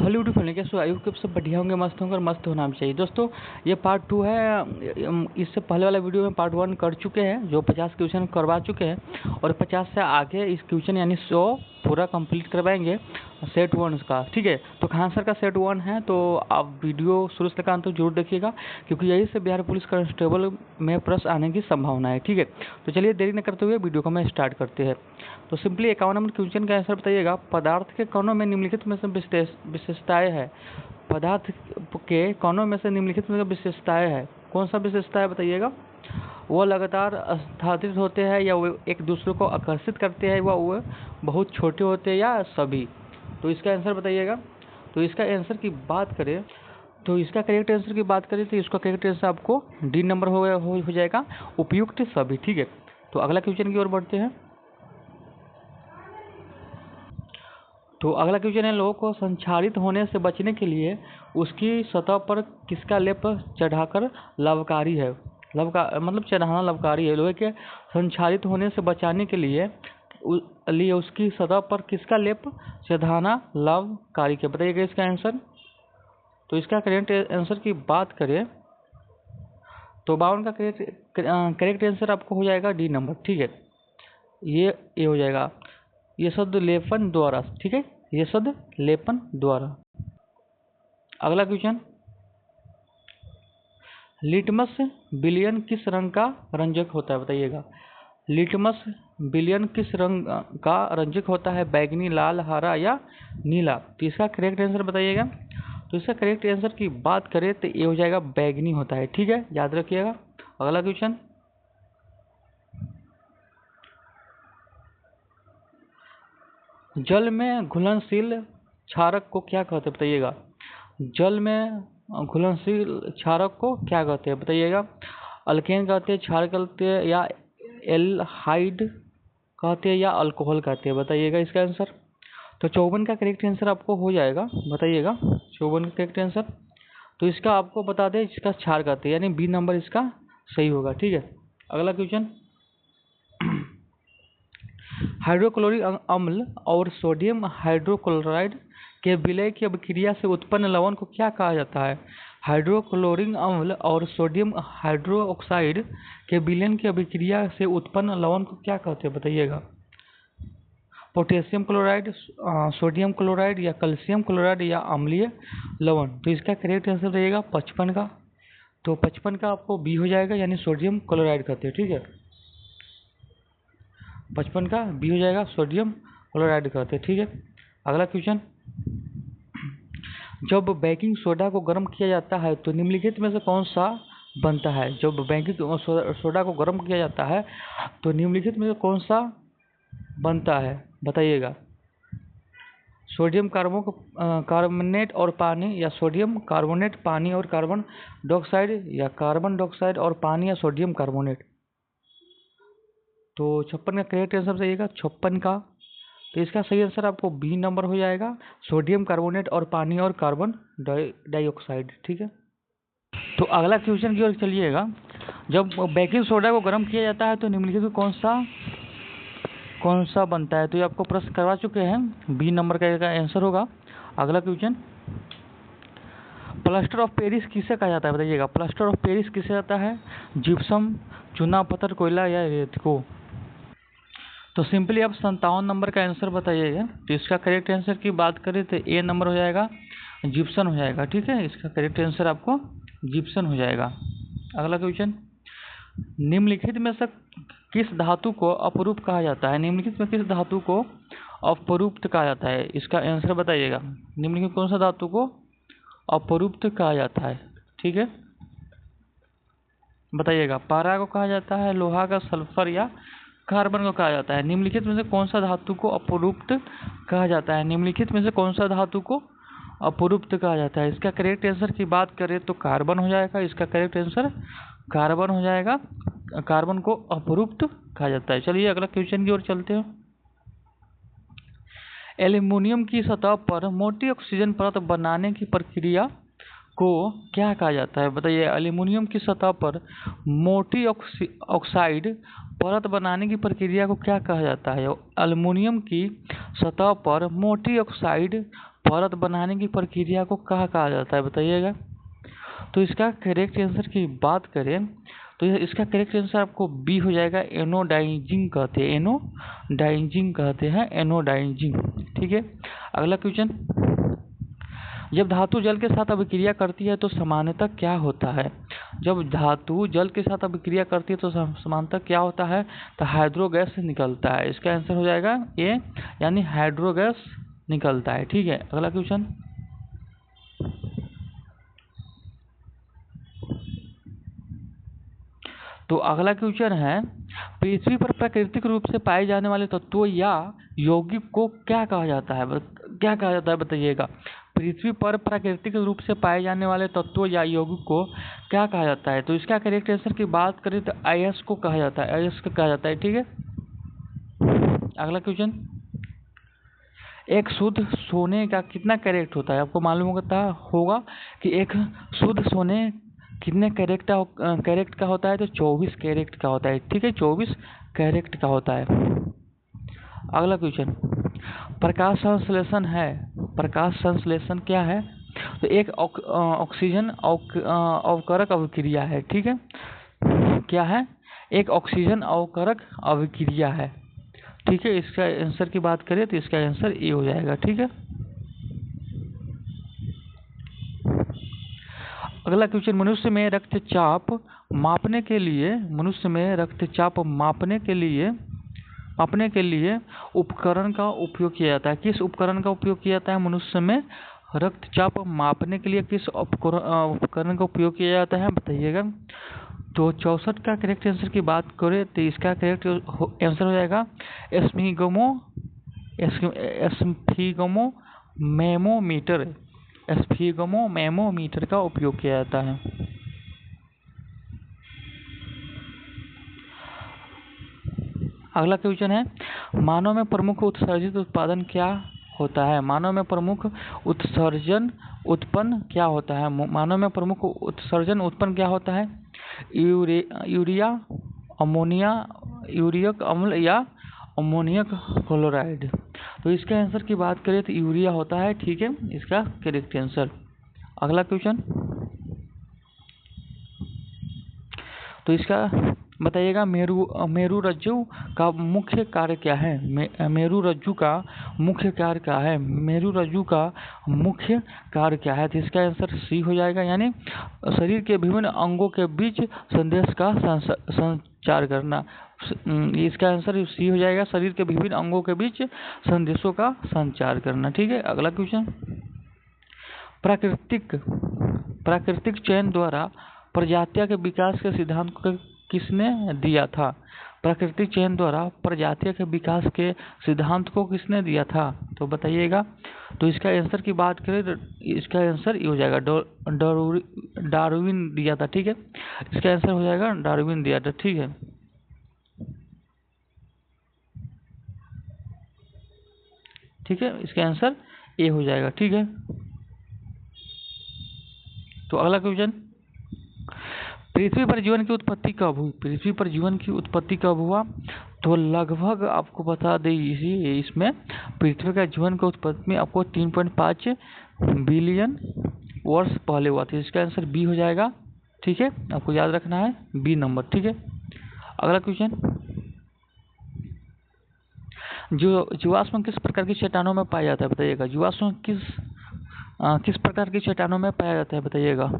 Hello YouTube family, कैसे हो? I hope सब बढ़िया होंगे, मस्त होंगे और मस्त होना भी चाहिए। दोस्तों ये पार्ट 2 है। इससे पहले वाला वीडियो में पार्ट 1 कर चुके हैं, जो 50 क्वेश्चन करवा चुके हैं, और 50 से आगे इस क्वेश्चन यानी 100 पूरा कंप्लीट करवाएंगे सेट 1 का। ठीक है, तो खान सर का सेट 1 है, तो आप वीडियो शुरू से लेकर अंत तक जरूर देखिएगा, क्योंकि यही से बिहार पुलिस कांस्टेबल में प्रश्न आने की संभावना है। ठीक है, तो चलिए देरी न करते हुए वीडियो को मैं स्टार्ट करते हैं। तो सिंपली 51 नंबर क्वेश्चन का आंसर बताइएगा। पदार्थ के कणों में निम्नलिखित में से विशेषताएं है। पदार्थ के कणों में से निम्नलिखित में विशेषताएं है। कौन सा विशेषता है बताइएगा? वो लगातार स्थापित होते हैं, या वो एक दूसरे को आकर्षित करते हैं, वो बहुत छोटे होते हैं, या सभी? तो इसका आंसर बताइएगा। तो इसका आंसर की बात करें तो इसका करेक्ट आंसर की बात करें तो इसका करेक्ट आंसर आपको डी नंबर हो जाएगा, उपयुक्त सभी। ठीक है, तो अगला क्वेश्चन की ओर बढ़ते हैं। तो अगला क्वेश्चन है, लोहे को संक्षारित होने से बचने के लिए उसकी सतह पर किसका लेप चढ़ाकर लाभकारी है? मतलब चढ़ाना लाभकारी है। लोहे के संक्षारित होने से बचाने के लिए उसकी सतह पर किसका लेप चढ़ाना लाभकारी है? बताइएगा इसका आंसर। तो इसका करेक्ट आंसर की बात करें तो 52 का करेक्ट आंसर आपको हो जाएगा डी नंबर। ठीक है, ये हो जाएगा, ये शब्द लेपन द्वारा। ठीक है, ये शब्द लेपन द्वारा। अगला क्वेश्चन, लिटमस विलयन किस रंग का रंजक होता है? बताइएगा। लिटमस विलयन किस रंग का रंजक होता है? बैगनी, लाल, हरा या नीला? तो इसका करेक्ट आंसर बताइएगा। तो इसका करेक्ट आंसर की बात करें तो ये हो जाएगा बैगनी होता है। ठीक है, याद रखिएगा। अगला क्वेश्चन, जल में घुलनशील क्षारक को क्या कहते हैं? बताइएगा। जल में घुलनशील क्षारक को क्या कहते हैं? बताइएगा। अल्केन कहते हैं, क्षारक कहते हैं, या एल्हाइड कहते हैं, या अल्कोहल कहते हैं? बताइएगा इसका आंसर। तो 54 का करेक्ट आंसर आपको हो जाएगा। बताइएगा 54 का करेक्ट आंसर। तो इसका आपको बता दें, इसका क्षार कहते हैं, यानी बी नंबर इसका सही होगा। ठीक है, अगला क्वेश्चन, हाइड्रोक्लोरिक अम्ल और सोडियम हाइड्रोक्लोराइड के विलय की अभिक्रिया से उत्पन्न लवण को क्या कहा जाता है? हाइड्रोक्लोरिक अम्ल और सोडियम हाइड्रोक्साइड के विलयन की अभिक्रिया से उत्पन्न लवण को क्या कहते हैं? बताइएगा। पोटेशियम क्लोराइड, सोडियम क्लोराइड, या कैल्शियम क्लोराइड, या अम्लीय लवण? तो इसका करेक्ट आंसर रहेगा 55 का। तो 55 का आपको बी हो जाएगा, यानी सोडियम क्लोराइड कहते हैं। ठीक है, 55 का बी हो जाएगा, सोडियम क्लोराइड कहते हैं। ठीक है, अगला क्वेश्चन, जब बेकिंग सोडा को गर्म किया जाता है तो निम्नलिखित में से कौन सा बनता है? जब बेकिंग सोडा को गर्म किया जाता है तो निम्नलिखित में से कौन सा बनता है? बताइएगा। सोडियम कार्बोनेट और पानी, या सोडियम कार्बोनेट पानी और कार्बन डाइऑक्साइड, या कार्बन डाइऑक्साइड और पानी, या सोडियम कार्बोनेट? तो 56 का करेक्ट आंसर बताइएगा, 56 का। तो इसका सही आंसर आपको बी नंबर हो जाएगा, सोडियम कार्बोनेट और पानी और कार्बन डाइऑक्साइड। ठीक है, तो अगला क्वेश्चन की ओर चलिएगा। जब बेकिंग सोडा को गर्म किया जाता है तो निम्नलिखित में कौन सा बनता है? तो ये आपको प्रश्न करवा चुके हैं, बी नंबर का आंसर होगा। अगला क्वेश्चन, प्लास्टर ऑफ पेरिस किसे कहा जाता है? बताइएगा। प्लास्टर ऑफ पेरिस किसे जाता है? जिप्सम, चूना पत्थर, कोयला, या रेत को? तो सिंपली आप 57 नंबर का आंसर बताइएगा। तो इसका करेक्ट आंसर की बात करें तो ए नंबर हो जाएगा, जिप्सन हो जाएगा। ठीक है, इसका करेक्ट आंसर आपको जिप्सन हो जाएगा। अगला क्वेश्चन, निम्नलिखित में से किस धातु को अपरूप कहा जाता है? निम्नलिखित में किस धातु को अपरूप्त कहा जाता है? इसका आंसर बताइएगा। निम्नलिखित कौन सा धातु को अपरूप्त कहा जाता है? ठीक है, बताइएगा। पारा को कहा जाता है, लोहा का, सल्फर, या कार्बन को कहा जाता है? निम्नलिखित में से कौन सा धातु को अपरूप्त कहा जाता है? निम्नलिखित में से कौन सा धातु को अपरूप्त कहा जाता है? इसका करेक्ट आंसर की बात करें तो कार्बन हो जाएगा। इसका करेक्ट आंसर कार्बन हो जाएगा, कार्बन को अपरूप्त कहा जाता है। चलिए अगला क्वेश्चन की ओर चलते हैं। एल्युमिनियम की सतह पर मोटी ऑक्सीजन परत बनाने की प्रक्रिया को क्या कहा जाता है? बताइए। एल्युमिनियम की सतह पर मोटी ऑक्साइड परत बनाने की प्रक्रिया को क्या कहा जाता है? एल्युमिनियम की सतह पर मोटी ऑक्साइड परत बनाने की प्रक्रिया को क्या कहा जाता है बताइएगा। तो इसका करेक्ट आंसर की बात करें तो इसका करेक्ट आंसर आपको बी हो जाएगा, एनोडाइजिंग कहते हैं, एनोडाइजिंग कहते हैं, एनोडाइजिंग। ठीक है, अगला क्वेश्चन, जब धातु जल के साथ अभिक्रिया करती है तो सामान्यतः क्या होता है? जब धातु जल के साथ अभिक्रिया करती है तो सामान्यतः क्या होता है? तो हाइड्रोगैस निकलता है। इसका आंसर हो जाएगा ए, यानी हाइड्रोगैस निकलता है। ठीक है, अगला क्वेश्चन, तो अगला क्वेश्चन है, पृथ्वी पर प्राकृतिक रूप से पाए जाने वाले तत्वों या यौगिक को क्या कहा जाता है? क्या कहा जाता है बताइएगा। पृथ्वी पर प्राकृतिक रूप से पाए जाने वाले तत्वों या यौगिक को क्या कहा जाता है? तो इसका करेक्ट आंसर की बात करें तो अयस्क को कहा जाता है, अयस्क कहा जाता है। ठीक है, अगला क्वेश्चन, एक शुद्ध सोने का कितना कैरेट होता है? आपको मालूम होगा कि एक शुद्ध सोने कितने कैरेट का होता है? तो 24 कैरेट का होता है। ठीक है, 24 कैरेट का होता है। अगला क्वेश्चन, प्रकाश संश्लेषण है, प्रकाश संश्लेषण क्या है? तो एक ऑक्सीजन अवकरक अभिक्रिया है। ठीक है, क्या है? एक ऑक्सीजन अवकरक अभिक्रिया है। ठीक है, इसका आंसर की बात करें तो इसका आंसर ए हो जाएगा। ठीक है, अगला क्वेश्चन, मनुष्य में रक्तचाप मापने के लिए, मनुष्य में रक्तचाप मापने के लिए उपकरण का उपयोग किया जाता है। किस उपकरण का उपयोग किया जाता है? मनुष्य में रक्तचाप मापने के लिए किस उपकरण का उपयोग किया जाता है बताइएगा। तो 64 का करेक्ट आंसर की बात करें तो इसका करेक्ट आंसर हो जाएगा एस्फिगमोमीटर का उपयोग किया जाता है। अगला क्वेश्चन है, मानव में प्रमुख उत्सर्जित उत्पादन क्या होता है? मानव में प्रमुख उत्सर्जन उत्पन्न क्या होता है? मानव में प्रमुख उत्सर्जन उत्पन्न क्या होता है? यूरिया, अमोनिया, यूरिक अम्ल या अमोनियम क्लोराइड। तो इसका आंसर की बात करें तो यूरिया होता है। ठीक है, इसका करेक्ट आंसर। अगला क्वेश्चन, तो इसका बताइएगा, मेरुरज्जु का मुख्य कार्य क्या है? मेरुरज्जु का मुख्य कार्य क्या है? मेरुरज्जु का मुख्य कार्य क्या है? तो इसका आंसर सी हो जाएगा, यानी शरीर के विभिन्न अंगों के बीच संदेश का संचार करना। इसका आंसर सी हो जाएगा, शरीर के विभिन्न अंगों के बीच संदेशों का संचार करना। ठीक है, अगला क्वेश्चन, प्राकृतिक चयन द्वारा प्रजातियों के विकास के सिद्धांत को किसने दिया था? प्राकृतिक चयन द्वारा प्रजातियों के विकास के सिद्धांत को किसने दिया था? तो बताइएगा। तो इसका आंसर की बात करें तो इसका आंसर ये हो जाएगा, डार्विन दिया था। ठीक है, इसका आंसर हो जाएगा डार्विन दिया था। ठीक है, ठीक है, इसका आंसर ए हो जाएगा। ठीक है, तो अगला क्वेश्चन, पृथ्वी पर जीवन की उत्पत्ति कब हुई? पृथ्वी पर जीवन की उत्पत्ति कब हुआ? तो लगभग आपको बता दें इसमें पृथ्वी का जीवन की उत्पत्ति में आपको 3.5 बिलियन वर्ष पहले हुआ था। इसका आंसर बी हो जाएगा। ठीक है, आपको याद रखना है बी नंबर। ठीक है, अगला क्वेश्चन, जीवाश्म किस प्रकार की चट्टानों में पाया जाता है बताइएगा। जीवाश्म किस प्रकार की चट्टानों में पाया जाता है बताइएगा।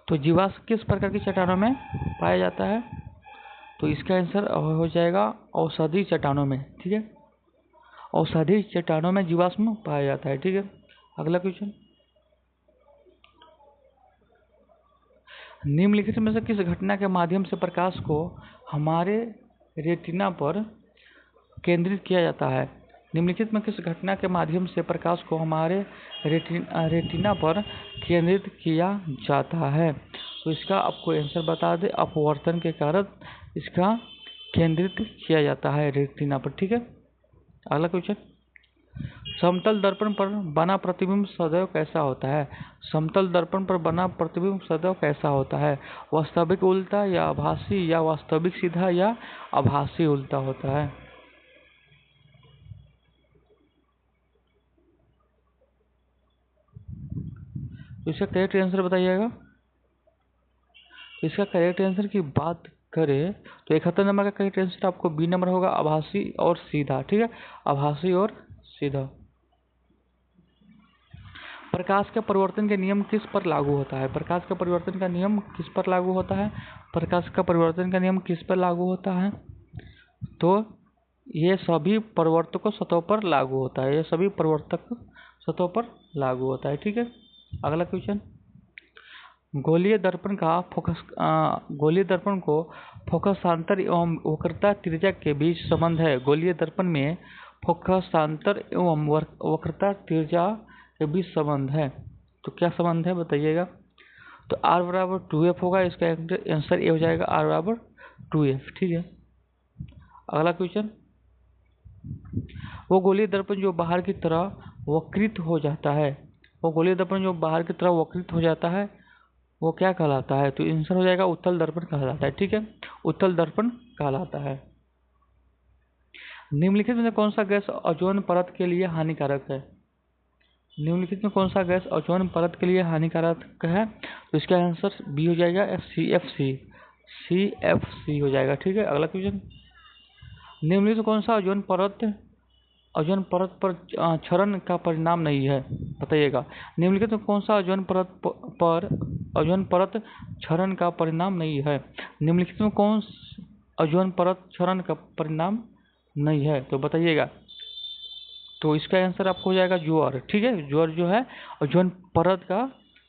तो जीवाश्म किस प्रकार की चट्टानों में पाया जाता है? तो इसका आंसर हो जाएगा औषधि चट्टानों में। ठीक है, औषधि चट्टानों में जीवाश्म पाया जाता है। ठीक है, अगला क्वेश्चन, निम्नलिखित में से किस घटना के माध्यम से प्रकाश को हमारे रेटिना पर केंद्रित किया जाता है? निम्नलिखित में किस घटना के माध्यम से प्रकाश को हमारे रेटिना पर केंद्रित किया जाता है? तो इसका आपको आंसर बता दें, अपवर्तन के कारण इसका केंद्रित किया जाता है रेटिना पर। ठीक है, अगला क्वेश्चन, समतल दर्पण पर बना प्रतिबिंब सदैव कैसा होता है? समतल दर्पण पर बना प्रतिबिंब सदैव कैसा होता है? वास्तविक उल्टा या आभासी, या वास्तविक सीधा या आभासी उल्टा होता है? तो इसका करेक्ट आंसर बताइएगा। तो इसका करेक्ट आंसर की बात करें तो 71 नंबर का करेक्ट आंसर आपको बी नंबर होगा, आभासी और सीधा। ठीक है, आभासी और सीधा। प्रकाश का परिवर्तन का नियम किस पर लागू होता है? प्रकाश का परिवर्तन का नियम किस पर लागू होता है? प्रकाश का परिवर्तन का नियम किस पर लागू होता है? तो ये सभी परिवर्तकों सतहों पर लागू होता है। ये सभी परिवर्तक सतहों पर लागू होता है। ठीक है, अगला क्वेश्चन। गोलीय दर्पण को फोकसांतर एवं वक्रता त्रिज्या के बीच संबंध है। गोलीय दर्पण में फोकसांतर एवं वक्रता त्रिज्या के बीच संबंध है। तो क्या संबंध है बताइएगा। तो r बराबर 2f होगा। इसका आंसर ये हो जाएगा r बराबर 2f। ठीक है, अगला क्वेश्चन। वो गोलीय दर्पण जो बाहर की तरह वक्रित हो जाता है, वो गोलीय दर्पण जो बाहर की तरह वक्रित हो जाता है वो क्या कहलाता है? तो आंसर हो जाएगा उत्तल दर्पण कहलाता है। ठीक है, उत्तल दर्पण कहलाता है। निम्नलिखित में कौन सा गैस ओजोन परत के लिए हानिकारक है? निम्नलिखित में कौन सा गैस ओजोन परत के लिए हानिकारक है? तो इसका आंसर बी हो जाएगा CFC। CFC हो जाएगा। ठीक है, अगला क्वेश्चन। निम्नलिखित में कौन सा ओजोन परत पर क्षरण का परिणाम नहीं है? बताइएगा। निम्नलिखित में कौन सा ओजोन परत क्षरण का परिणाम नहीं है? निम्नलिखित में कौन ओजोन परत क्षरण का परिणाम नहीं है? तो बताइएगा। तो इसका आंसर आपको हो जाएगा ज्वार। ठीक है, ज्वार जो है ओजोन परत का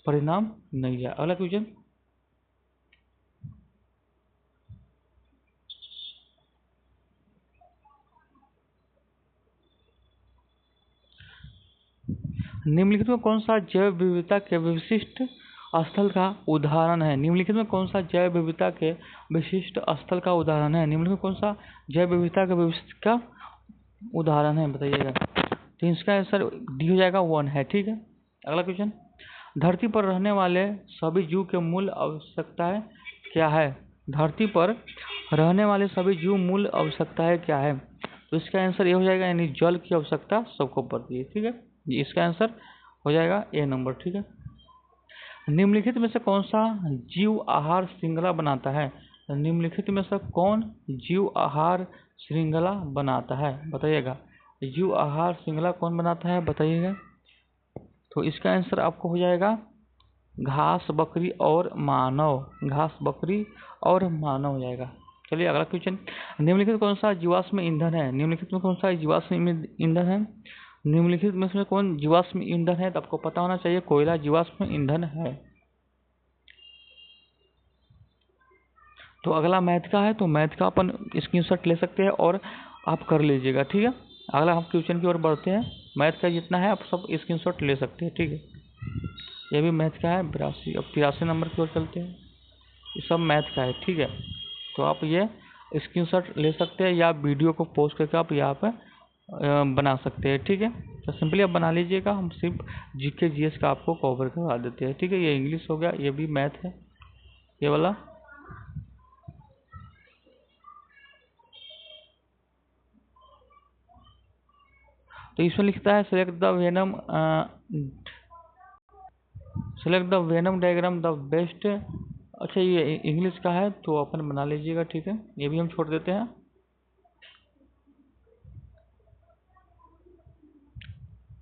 परिणाम नहीं है। अगला क्वेश्चन। निम्नलिखित में कौन सा जैव विविधता के विशिष्ट स्थल का उदाहरण है? निम्नलिखित में कौन सा जैव विविधता के विशिष्ट स्थल का उदाहरण है? निम्नलिखित में कौन सा जैव विविधता के विशिष्ट का उदाहरण है? बताइएगा। तो इसका आंसर डी हो जाएगा 1 है। ठीक है, अगला क्वेश्चन। धरती पर रहने वाले सभी जीव के मूल आवश्यकताएं क्या है? धरती पर रहने वाले सभी जीव मूल आवश्यकताएं क्या है? तो इसका आंसर ये हो जाएगा, यानी जल की आवश्यकता सबको पड़ती है। ठीक है, इसका आंसर हो जाएगा ए नंबर। ठीक है, निम्नलिखित में से कौन सा जीव आहार श्रृंखला बनाता है? निम्नलिखित में से कौन जीव आहार श्रृंखला बनाता है? बताइएगा। जीव आहार श्रृंखला कौन बनाता है? बताइएगा। तो इसका आंसर आपको हो जाएगा घास, बकरी और मानव। घास, बकरी और मानव हो जाएगा। चलिए अगला क्वेश्चन। निम्नलिखित कौन सा जीवाश्म ईंधन है? निम्नलिखित में कौन सा जीवाश्म ईंधन है? निम्नलिखित में से कौन जीवाश्म ईंधन है? तो आपको पता होना चाहिए कोयला जीवाश्म ईंधन है। तो अगला मैथ का है, तो मैथ का अपन स्क्रीनशॉट ले सकते हैं और आप कर लीजिएगा। ठीक है, अगला हम क्वेश्चन की ओर बढ़ते हैं। मैथ का जितना है आप सब स्क्रीनशॉट ले सकते हैं। ठीक है, ये भी मैथ का है 82। अब 83 नंबर की ओर चलते हैं। ये सब मैथ का है। ठीक है, तो आप ये स्क्रीनशॉट ले सकते हैं या वीडियो को पोस्ट करके आप यहाँ पे बना सकते हैं। ठीक है, तो सिंपली आप बना लीजिएगा। हम सिर्फ जीके जीएस का आपको कवर करवा देते हैं। ठीक है, ये इंग्लिश हो गया, ये भी मैथ है ये वाला। तो इसमें लिखता है select the venom diagram the best. अच्छा, ये इंग्लिश का है तो अपन बना लीजिएगा। ठीक है, ये भी हम छोड़ देते हैं।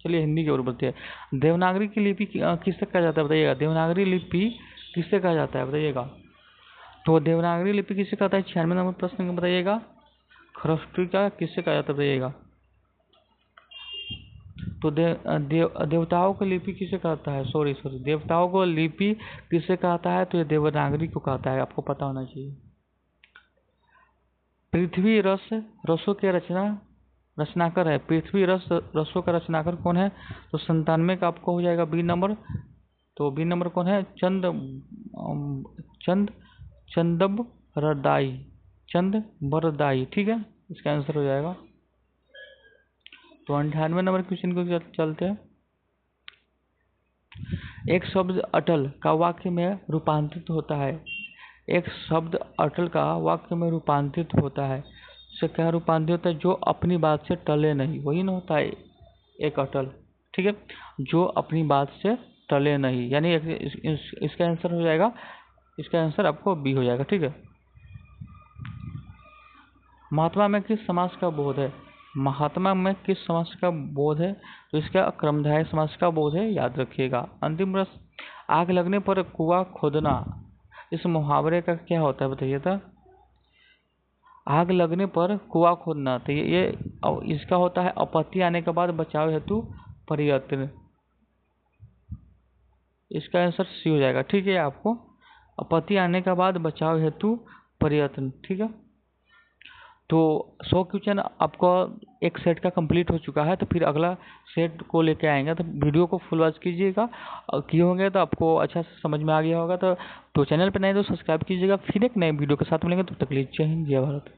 चलिए हिंदी की ओर बढ़ते हैं। देवनागरी की लिपि किससे कहा जाता है? बताइएगा। देवनागरी लिपि किससे कहा जाता है? बताइएगा। तो देवनागरी लिपि किससे कहता है? 96 नंबर प्रश्न बताइएगा। खरस्टी का किससे कहा जाता है? बताइएगा। तो देवताओं को लिपि किसे कहता है? सॉरी देवताओं को लिपि किसे कहता है? तो ये देवनागरी को कहता है, आपको पता होना चाहिए। पृथ्वी रसों के रचनाकर है। पृथ्वी रसों का रचनाकर कौन है? तो 97 का आपको हो जाएगा बी नंबर। तो बी नंबर कौन है? चंदबरदाई। ठीक है, इसका आंसर हो जाएगा। तो 98 नंबर क्वेश्चन को चलते हैं। एक शब्द अटल का वाक्य में रूपांतरित होता है। एक शब्द अटल का वाक्य में रूपांतरित होता है। इससे क्या रूपांतरित होता है? जो अपनी बात से टले नहीं, वही ना होता है एक अटल। ठीक है, जो अपनी बात से टले नहीं, यानी इसका आंसर हो जाएगा, इसका आंसर आपको बी हो जाएगा। ठीक है। महात्मा में किस समास का बोध है? महात्मा में किस समास का बोध है? तो इसका क्रमधारय समास का बोध है, याद रखिएगा। अंतिम प्रश्न, आग लगने पर कुआं खोदना, इस मुहावरे का क्या होता है बताइए तो। आग लगने पर कुआं खोदना, तो ये इसका होता है आपत्ति आने के बाद बचाव हेतु प्रयत्न। इसका आंसर सी हो जाएगा। ठीक है। आपको आपत्ति आने के बाद बचाव हेतु प्रयत्न। ठीक है। तो 100 क्वेश्चन आपको एक सेट का कंप्लीट हो चुका है, तो फिर अगला सेट को लेके आएंगे, तो वीडियो को फुल वॉच कीजिएगा। किए होंगे तो आपको अच्छा से समझ में आ गया होगा। तो चैनल पर नए तो सब्सक्राइब कीजिएगा। फिर एक नए वीडियो के साथ मिलेंगे, तब तक के लिए जय हिंद, जय भारत।